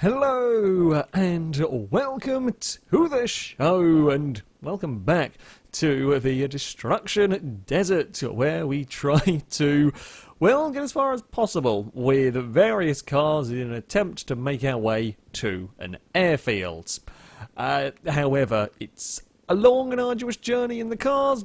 Hello and welcome to the show, and welcome back to the Destruction Desert, where we try to, well, get as far as possible with various cars in an attempt to make our way to an airfield. However, it's a long and arduous journey, and the cars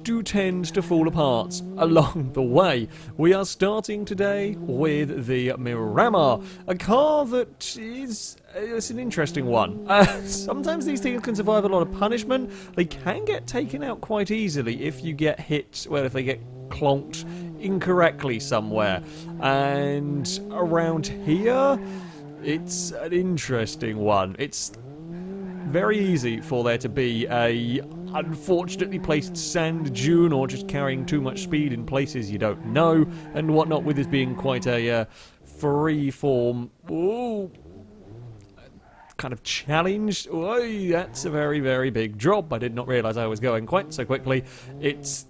do tend to fall apart along the way. We are starting today with the Miramar, a car that is it's an interesting one. Sometimes these things can survive a lot of punishment. They can get taken out quite easily if you get hit, well, if they get clonked incorrectly somewhere. And around here, it's an interesting one. It's very easy for there to be a unfortunately placed sand dune, or just carrying too much speed in places you don't know and whatnot, with this being quite a free-form kind of challenge. Oh, that's a very, very big drop. I did not realise I was going quite so quickly. It's,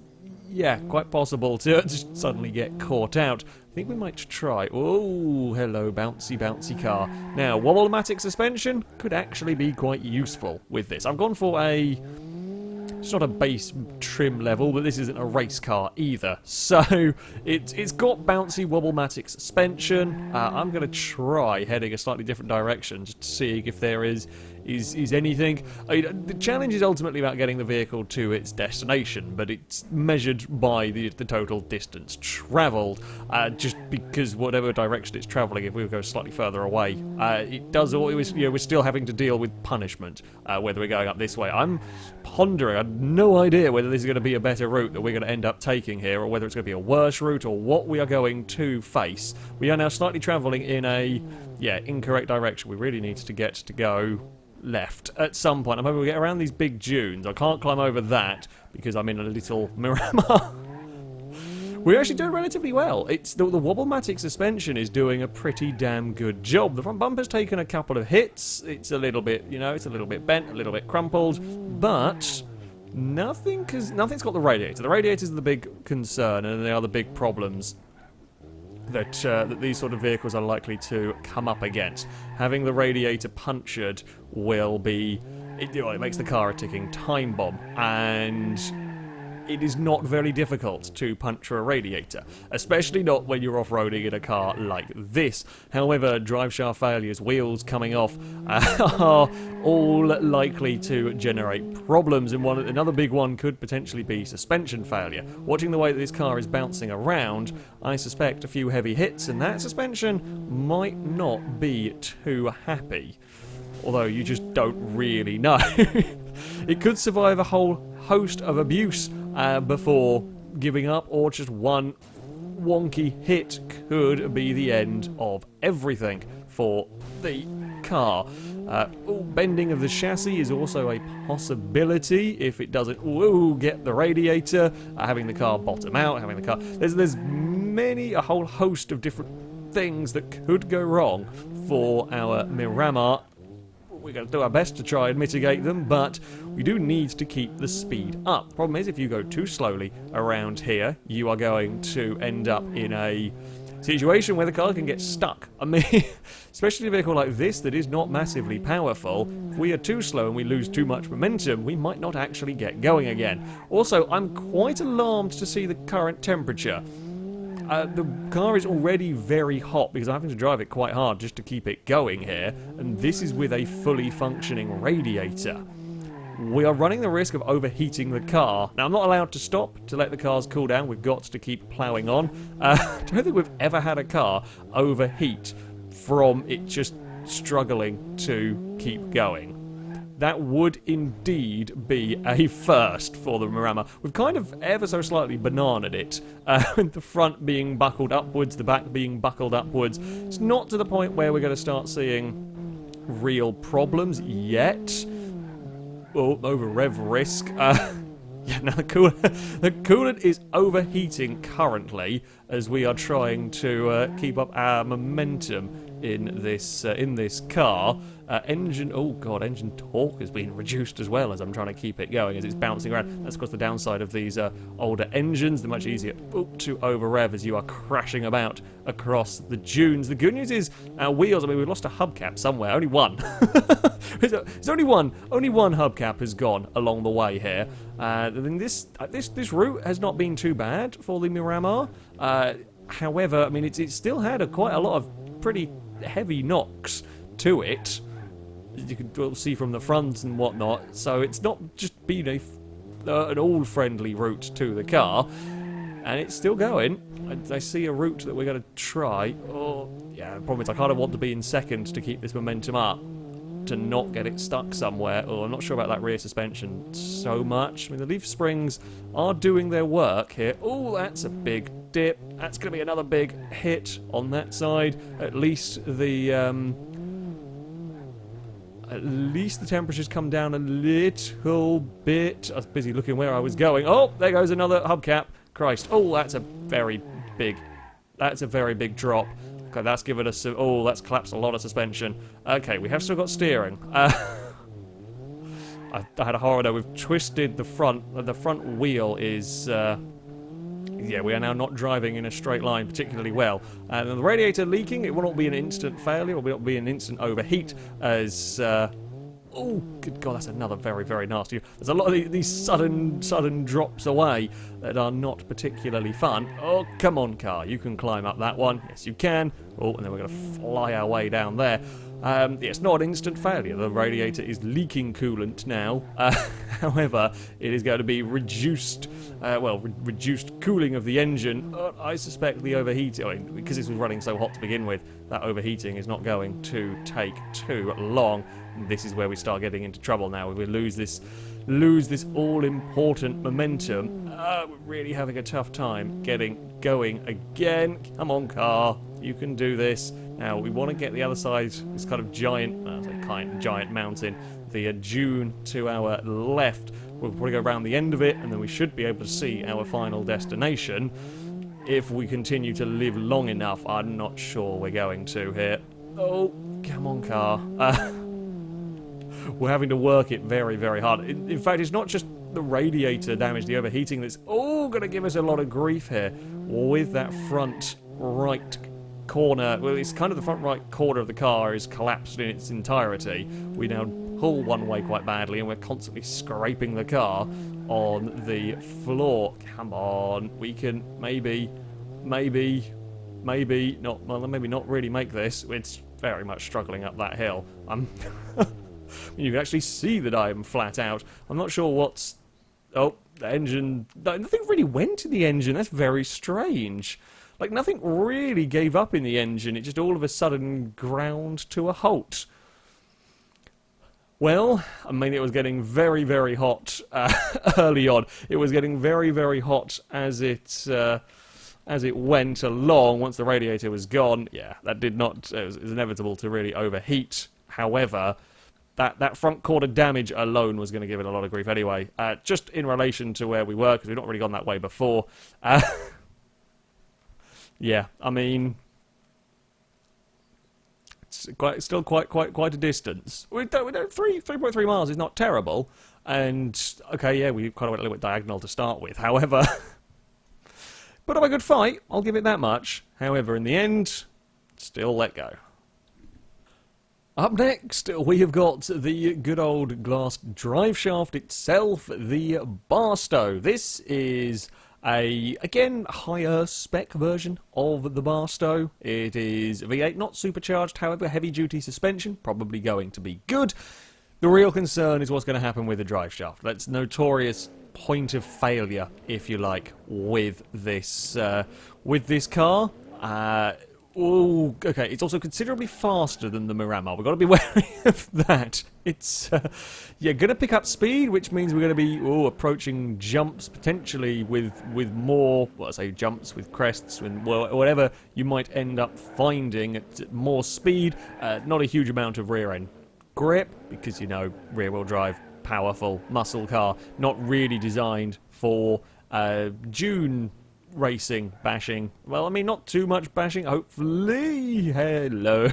yeah, quite possible to just suddenly get caught out. I think we might try. Oh, hello, bouncy, bouncy car. Now, wobble-matic suspension could actually be quite useful with this. I've gone for a... It's not a base trim level, but this isn't a race car either. So, it's got bouncy wobble-matic suspension. I'm going to try heading a slightly different direction, just to see if there is anything. I mean, the challenge is ultimately about getting the vehicle to its destination, but it's measured by the total distance travelled. Just because whatever direction it's travelling, if we go slightly further away, it does always, we're still having to deal with punishment, whether we're going up this way. I'm pondering, I have no idea whether this is going to be a better route that we're going to end up taking here, or whether it's going to be a worse route, or what we are going to face. We are now slightly travelling in a, incorrect direction. We really need to get to go left at some point. I'm hoping we get around these big dunes. I can't climb over that because I'm in a little Miramar. We're actually doing relatively well. It's the wobble-matic suspension is doing a pretty damn good job. The front bumper's taken a couple of hits. It's a little bit, it's a little bit bent, a little bit crumpled, but nothing's got the radiator. The radiator's the big concern, and they are the big problems that these sort of vehicles are likely to come up against. Having the radiator punctured will be... It makes the car a ticking time bomb, and it is not very difficult to puncture a radiator, especially not when you're off-roading in a car like this. However, driveshaft failures, wheels coming off, are all likely to generate problems, and another big one could potentially be suspension failure. Watching the way that this car is bouncing around, I suspect a few heavy hits, and that suspension might not be too happy. Although you just don't really know. It could survive a whole host of abuse before giving up, or just one wonky hit could be the end of everything for the car. Bending of the chassis is also a possibility if it doesn't get the radiator, having the car bottom out, having the car... There's a whole host of different things that could go wrong for our Miramar. We're going to do our best to try and mitigate them, but we do need to keep the speed up. Problem is, if you go too slowly around here, you are going to end up in a situation where the car can get stuck. I mean, especially a vehicle like this that is not massively powerful, if we are too slow and we lose too much momentum, we might not actually get going again. Also, I'm quite alarmed to see the current temperature. The car is already very hot because I'm having to drive it quite hard just to keep it going here, and this is with a fully functioning radiator. We are running the risk of overheating the car. Now, I'm not allowed to stop to let the cars cool down. We've got to keep ploughing on. I don't think we've ever had a car overheat from it just struggling to keep going. That would indeed be a first for the Miramar. We've kind of ever so slightly bananaed it, with the front being buckled upwards, the back being buckled upwards. It's not to the point where we're going to start seeing real problems yet. Oh, over rev risk. Yeah, now the coolant is overheating currently as we are trying to keep up our momentum in this car. Engine, oh god, engine torque has been reduced as well as I'm trying to keep it going as it's bouncing around. That's of course the downside of these older engines. They're much easier to over rev as you are crashing about across the dunes. The good news is our wheels, I mean, we've lost a hubcap somewhere, only one. It's only one hubcap has gone along the way here. Then this route has not been too bad for the Miramar. However, I mean, it's still had quite a lot of pretty heavy knocks to it. You can see from the front and whatnot, so it's not just been an all-friendly route to the car, and it's still going. I see a route that we're going to try. Oh, yeah, the problem is I kind of want to be in second to keep this momentum up, to not get it stuck somewhere. Oh, I'm not sure about that rear suspension so much. I mean, the leaf springs are doing their work here. Oh, that's a big dip. That's going to be another big hit on that side. At least the temperature's come down a little bit. I was busy looking where I was going. Oh, there goes another hubcap. Christ. Oh, that's a very big drop. Okay, that's given us some... Oh, that's collapsed a lot of suspension. Okay, we have still got steering. I had a horror though. We've twisted the front. The front wheel is... yeah, we are now not driving in a straight line particularly well. And the radiator leaking, it will not be an instant failure, it will not be an instant overheat as... oh, good God, that's another very, very nasty... There's a lot of these sudden drops away that are not particularly fun. Oh, come on, car, you can climb up that one. Yes, you can. Oh, and then we're going to fly our way down there. Yeah, it's not an instant failure. The radiator is leaking coolant now. However, it is going to be reduced, reduced cooling of the engine. I suspect the overheating, I mean, because this was running so hot to begin with, that overheating is not going to take too long. This is where we start getting into trouble now. We lose this all-important momentum. We're really having a tough time getting going again. Come on, car. You can do this. Now, we want to get the other side, this kind of giant mountain, the dune to our left. We'll probably go around the end of it, and then we should be able to see our final destination. If we continue to live long enough, I'm not sure we're going to here. Oh, come on, car. We're having to work it very, very hard. In fact, it's not just the radiator damage, the overheating that's all going to give us a lot of grief here with that front right corner. Well, it's kind of the front right corner of the car is collapsed in its entirety. We now pull one way quite badly, and we're constantly scraping the car on the floor. Come on, we can maybe not really make this. It's very much struggling up that hill. You can actually see that I am flat out. I'm not sure what's... Oh, the engine... Nothing really went in the engine. That's very strange. Like, nothing really gave up in the engine. It just all of a sudden ground to a halt. Well, I mean, it was getting very, very hot early on. It was getting very, very hot as it went along. Once the radiator was gone, yeah, that did not... It was inevitable to really overheat. However... That front quarter damage alone was going to give it a lot of grief anyway, just in relation to where we were, because we've not really gone that way before. Yeah, I mean, it's still quite a distance. We don't 3.3 miles is not terrible, and okay, yeah, we kind of went a little bit diagonal to start with. However, put up a good fight. I'll give it that much. However, in the end, still let go. Up next, we have got the good old glass drive shaft itself, the Barstow. This is again, higher spec version of the Barstow. It is V8, not supercharged, however, heavy-duty suspension, probably going to be good. The real concern is what's going to happen with the drive shaft. That's notorious point of failure, if you like, with this car. Oh, okay, it's also considerably faster than the Miramar. We've got to be wary of that. It's, yeah, going to pick up speed, which means we're going to be approaching jumps, potentially with more, well, I say jumps with crests, and whatever you might end up finding at more speed. Not a huge amount of rear-end grip, because, you know, rear-wheel drive powerful muscle car, not really designed for dune racing, bashing. Well, I mean, not too much bashing, hopefully. Hello.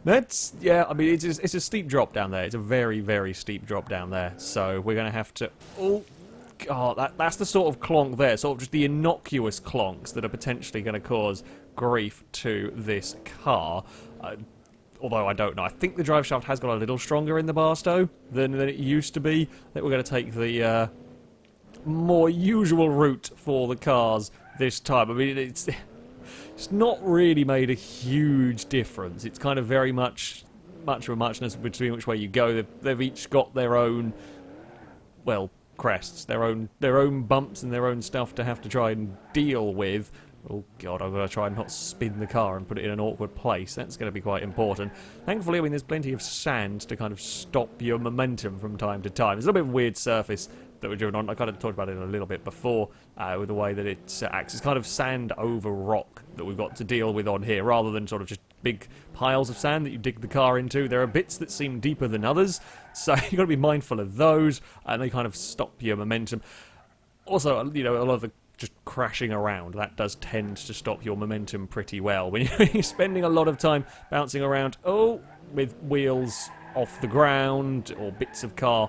That's, yeah, I mean, it's a steep drop down there. It's a very, very steep drop down there. So we're going to have to... Oh, God, that's the sort of clonk there. Sort of just the innocuous clonks that are potentially going to cause grief to this car. Although I don't know. I think the drive shaft has got a little stronger in the Barstow than it used to be. I think we're going to take the more usual route for the cars this time. I mean, it's not really made a huge difference. It's kind of very much of a muchness between which way you go. They've each got their own, well, crests, their own bumps and their own stuff to have to try and deal with. Oh god, I've got to try and not spin the car and put it in an awkward place. That's going to be quite important. Thankfully, I mean, there's plenty of sand to kind of stop your momentum from time to time. It's a little bit of a weird surface that we're driven on. I kind of talked about it a little bit before with the way that it acts. It's kind of sand over rock that we've got to deal with on here, rather than sort of just big piles of sand that you dig the car into. There are bits that seem deeper than others, so you've got to be mindful of those, and they kind of stop your momentum. Also, you know, a lot of the just crashing around, that does tend to stop your momentum pretty well. When you're spending a lot of time bouncing around, with wheels off the ground or bits of car,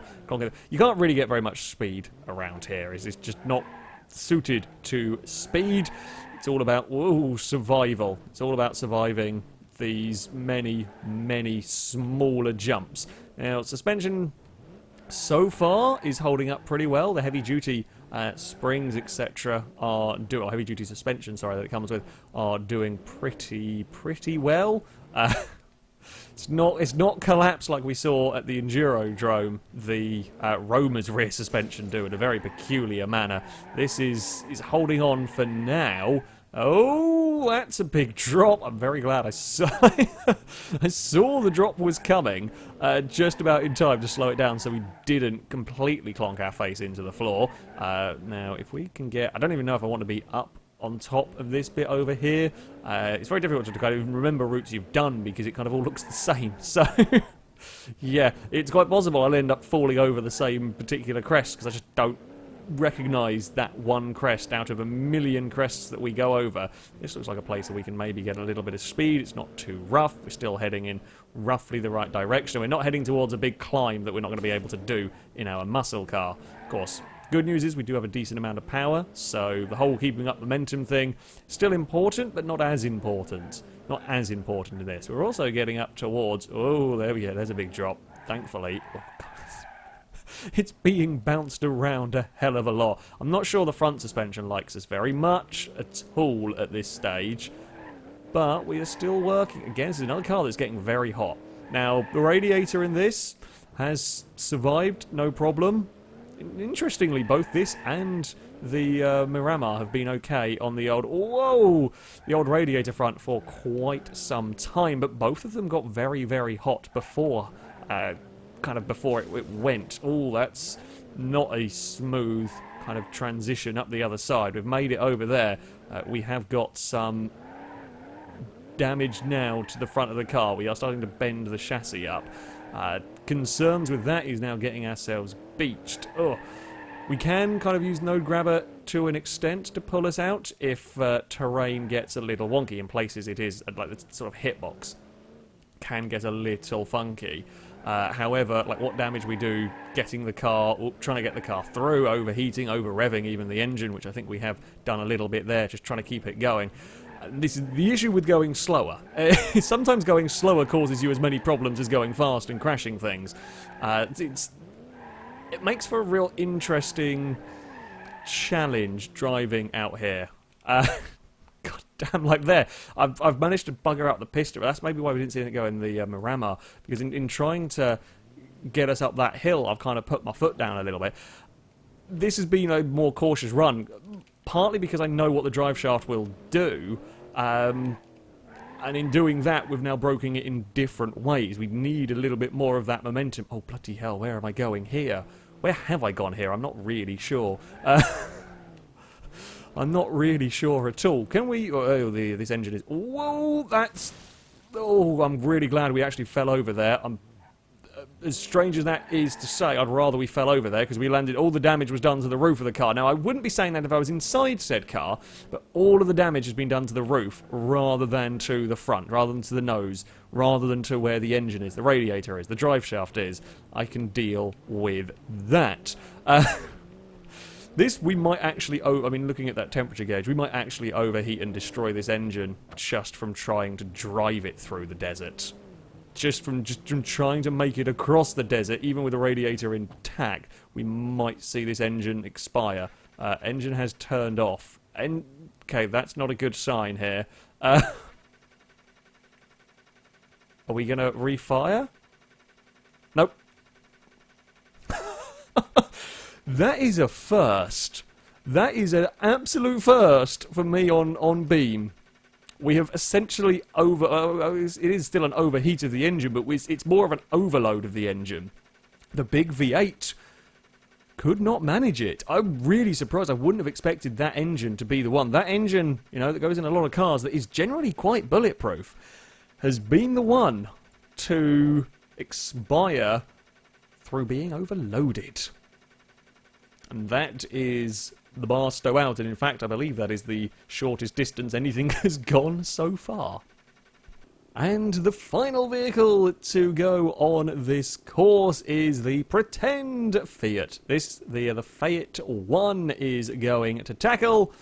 you can't really get very much speed around here. It's just not suited to speed. It's all about survival. It's all about surviving these many, many smaller jumps. Now, suspension so far is holding up pretty well. The heavy-duty springs, etc., heavy-duty suspension, sorry, that it comes with, are doing pretty well. It's not collapsed like we saw at the Endurodrome, the Roma's rear suspension do in a very peculiar manner. This is holding on for now. Oh, that's a big drop. I'm very glad I saw I saw the drop was coming just about in time to slow it down so we didn't completely clonk our face into the floor. Now, if we can get... I don't even know if I want to be up on top of this bit over here. It's very difficult to kind of remember routes you've done because it kind of all looks the same. So, yeah, it's quite possible I'll end up falling over the same particular crest because I just don't recognise that one crest out of a million crests that we go over. This looks like a place that we can maybe get a little bit of speed. It's not too rough. We're still heading in roughly the right direction. We're not heading towards a big climb that we're not going to be able to do in our muscle car. Of course, good news is we do have a decent amount of power, so the whole keeping up momentum thing, still important, but not as important. Not as important in this. We're also getting up towards... Oh, there we go. There's a big drop, thankfully. Oh, God. It's being bounced around a hell of a lot. I'm not sure the front suspension likes us very much at all at this stage, but we are still working. Again, this is another car that's getting very hot. Now, the radiator in this has survived, no problem. Interestingly, both this and the Miramar have been okay on the old radiator front for quite some time, but both of them got very, very hot before it went. Oh, that's not a smooth kind of transition up the other side. We've made it over there. We have got some damage now to the front of the car. We are starting to bend the chassis up. Concerns with that is now getting ourselves beached. Oh, we can kind of use Node Grabber to an extent to pull us out if terrain gets a little wonky. In places it is like the sort of hitbox can get a little funky. However, like what damage we do getting the car, trying to get the car through, overheating, over-revving even the engine, which I think we have done a little bit there, just trying to keep it going. This is the issue with going slower. Sometimes going slower causes you as many problems as going fast and crashing things. It makes for a real interesting challenge driving out here. God damn, like there. I've managed to bugger out the piston, but that's maybe why we didn't see anything go in the Miramar, because in trying to get us up that hill, I've kind of put my foot down a little bit. This has been a more cautious run, partly because I know what the drive shaft will do, and in doing that, we've now broken it in different ways. We need a little bit more of that momentum. Oh, bloody hell, where am I going here? Where have I gone here? I'm not really sure. I'm not really sure at all. Can we... Oh, this engine is... Whoa, that's... Oh, I'm really glad we actually fell over there. as strange as that is to say, I'd rather we fell over there, because we landed, all the damage was done to the roof of the car. Now, I wouldn't be saying that if I was inside said car, but all of the damage has been done to the roof, rather than to the front, rather than to the nose, rather than to where the engine is, the radiator is, the drive shaft is. I can deal with that. This, we might actually, I mean, looking at that temperature gauge, we might actually overheat and destroy this engine just from trying to drive it through the desert. Just from trying to make it across the desert, even with the radiator intact, we might see this engine expire. Engine has turned off. Okay, that's not a good sign here. Are we going to refire? Nope. That is a first. That is an absolute first for me on Beam. We have essentially it is still an overheat of the engine, but it's more of an overload of the engine. The big V8 could not manage it. I'm really surprised. I wouldn't have expected that engine to be the one. That engine, you know, that goes in a lot of cars, that is generally quite bulletproof, has been the one to expire through being overloaded. And that is the Barstow out, and in fact I believe that is the shortest distance anything has gone so far. And the final vehicle to go on this course is the Pretend Fiat. The Fiat 1 is going to tackle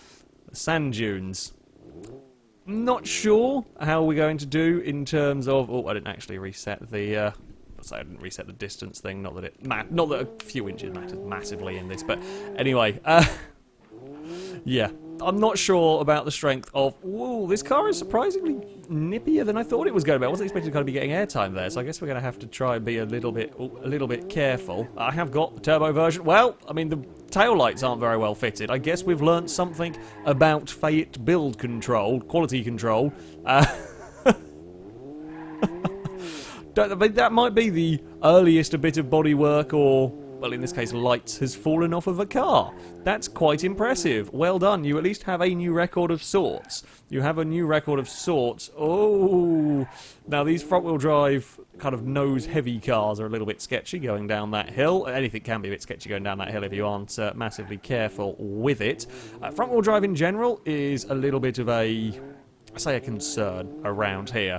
the sand dunes. Not sure how we're going to do in terms of... Oh, I didn't actually reset the... I didn't reset the distance thing, not that a few inches matters massively in this, but anyway, yeah, I'm not sure about the strength of... Whoa, this car is surprisingly nippier than I thought it was going to be. I wasn't expecting to kind of be getting airtime there, so I guess we're going to have to try and be a little bit careful. I have got the turbo version. Well, I mean, the tail lights aren't very well fitted. I guess we've learnt something about Fiat build control, quality control. That might be the earliest a bit of bodywork or, well, in this case, lights has fallen off of a car. That's quite impressive. Well done. You at least have a new record of sorts. You have a new record of sorts. Oh, now these front-wheel drive kind of nose-heavy cars are a little bit sketchy going down that hill. Anything can be a bit sketchy going down that hill if you aren't massively careful with it. Front-wheel drive in general is a little bit of a concern around here.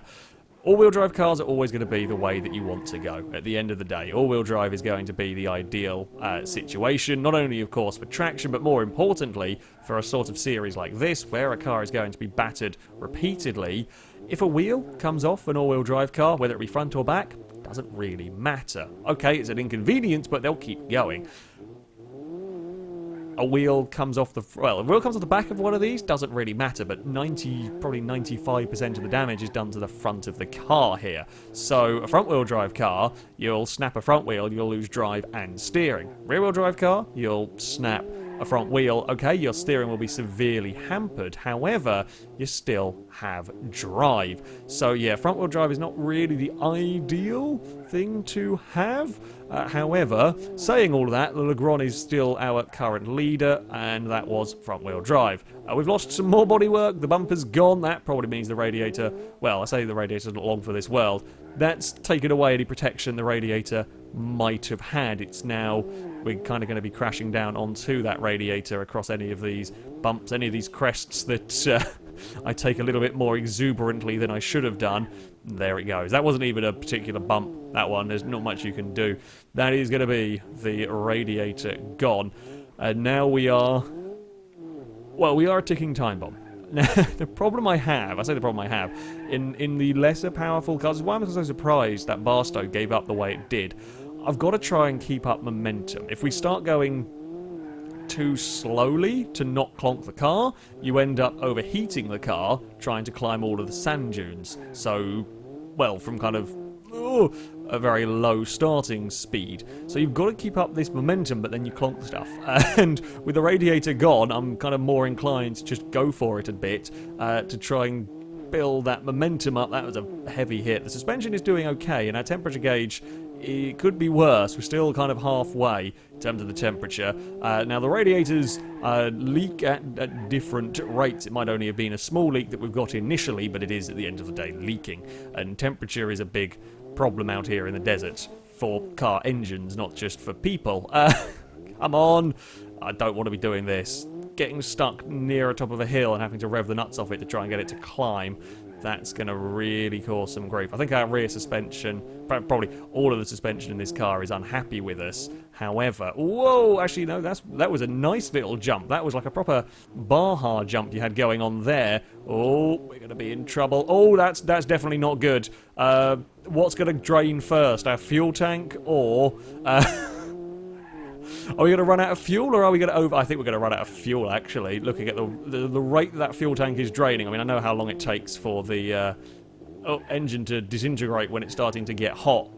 All-wheel drive cars are always going to be the way that you want to go. At the end of the day, all-wheel drive is going to be the ideal situation, not only, of course, for traction, but more importantly, for a sort of series like this, where a car is going to be battered repeatedly. If a wheel comes off an all-wheel drive car, whether it be front or back, doesn't really matter. Okay, it's an inconvenience, but they'll keep going. A wheel comes off the back of one of these, doesn't really matter, but probably 95% of the damage is done to the front of the car here. So a front-wheel drive car, you'll snap a front wheel, you'll lose drive and steering. Rear-wheel drive car, you'll snap a front wheel, okay, your steering will be severely hampered, however, you still have drive. So yeah, front-wheel drive is not really the ideal thing to have. However, saying all of that, the Legrand is still our current leader, and that was front-wheel drive. We've lost some more bodywork, the bumper's gone, that probably means the radiator, well, I say the radiator's not long for this world, that's taken away any protection the radiator might have had. It's now, we're kind of going to be crashing down onto that radiator across any of these bumps, any of these crests that I take a little bit more exuberantly than I should have done. There it goes. That wasn't even a particular bump, that one. There's not much you can do. That is going to be the radiator gone. And now we are... Well, we are a ticking time bomb. Now, the problem I have, in the lesser powerful cars, is why I'm so surprised that Barstow gave up the way it did. I've got to try and keep up momentum. If we start going too slowly to not clonk the car, you end up overheating the car trying to climb all of the sand dunes. So, well, from kind of a very low starting speed. So you've got to keep up this momentum, but then you clonk stuff. And with the radiator gone, I'm kind of more inclined to just go for it a bit to try and build that momentum up. That was a heavy hit. The suspension is doing okay, and our temperature gauge, it could be worse. We're still kind of halfway in terms of the temperature. Now, the radiators leak at different rates. It might only have been a small leak that we've got initially, but it is, at the end of the day, leaking. And temperature is a big problem out here in the desert for car engines, not just for people. Come on. I don't want to be doing this. Getting stuck near the top of a hill and having to rev the nuts off it to try and get it to climb. That's going to really cause some grief. I think our rear suspension, probably all of the suspension in this car is unhappy with us. However, whoa, actually no, that was a nice little jump. That was like a proper Baja jump you had going on there. Oh, we're going to be in trouble. Oh, that's definitely not good. What's going to drain first, our fuel tank or... Are we going to run out of fuel, or are we going to over... I think we're going to run out of fuel, actually, looking at the rate that fuel tank is draining. I mean, I know how long it takes for the engine to disintegrate when it's starting to get hot.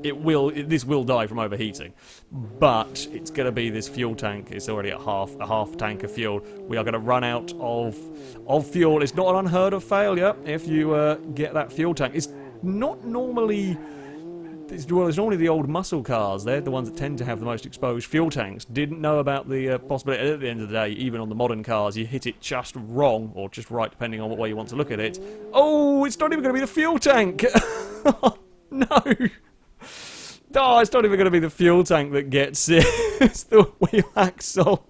This will die from overheating. But it's going to be this fuel tank. It's already at a half tank of fuel. We are going to run out of fuel. It's not an unheard of failure if you get that fuel tank. It's not normally... Well, it's normally the old muscle cars. They're the ones that tend to have the most exposed fuel tanks. Didn't know about the possibility. At the end of the day, even on the modern cars, you hit it just wrong, or just right, depending on what way you want to look at it. Oh, it's not even going to be the fuel tank! Oh, no! Oh, it's not even going to be the fuel tank that gets it. It's the wheel axle.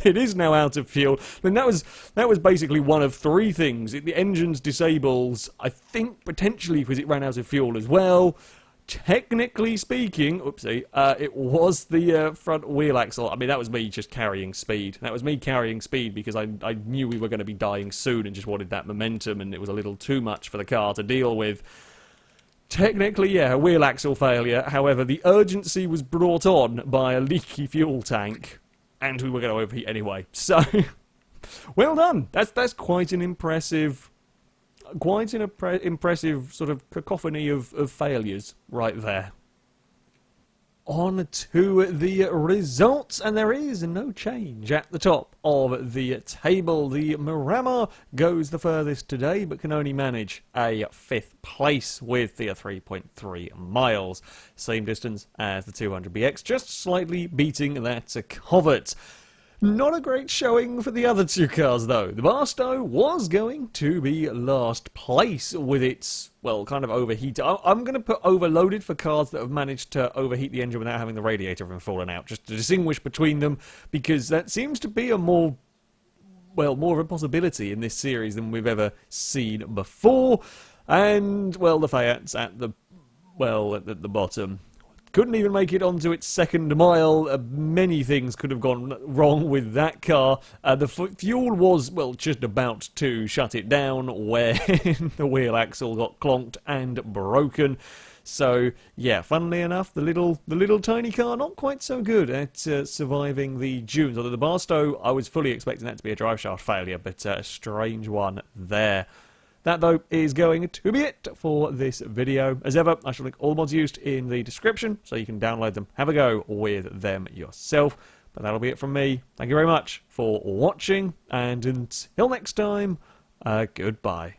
It is now out of fuel. Then that was basically one of three things. The engine's disables, I think, potentially because it ran out of fuel as well. Technically speaking, oopsie, it was the front wheel axle. I mean, that was me just carrying speed. That was me carrying speed because I knew we were going to be dying soon and just wanted that momentum, and it was a little too much for the car to deal with. Technically, yeah, a wheel axle failure. However, the urgency was brought on by a leaky fuel tank, and we were going to overheat anyway. So, well done. That's quite an impressive... Quite an impressive sort of cacophony of failures right there. On to the results, and there is no change at the top of the table. The Miramar goes the furthest today, but can only manage a 5th place with the 3.3 miles. Same distance as the 200BX, just slightly beating that Covert. Not a great showing for the other two cars, though. The Barstow was going to be last place with its, well, kind of overheated. I'm going to put overloaded for cars that have managed to overheat the engine without having the radiator from falling out, just to distinguish between them, because that seems to be a more of a possibility in this series than we've ever seen before. And, well, the Fiat's at the bottom. Couldn't even make it onto its 2nd mile. Many things could have gone wrong with that car. The fuel was, well, just about to shut it down when the wheel axle got clonked and broken. So, yeah, funnily enough, the little tiny car not quite so good at surviving the dunes. Although the Barstow, I was fully expecting that to be a driveshaft failure, but a strange one there. That, though, is going to be it for this video. As ever, I shall link all the mods used in the description, so you can download them, have a go with them yourself. But that'll be it from me. Thank you very much for watching, and until next time, goodbye.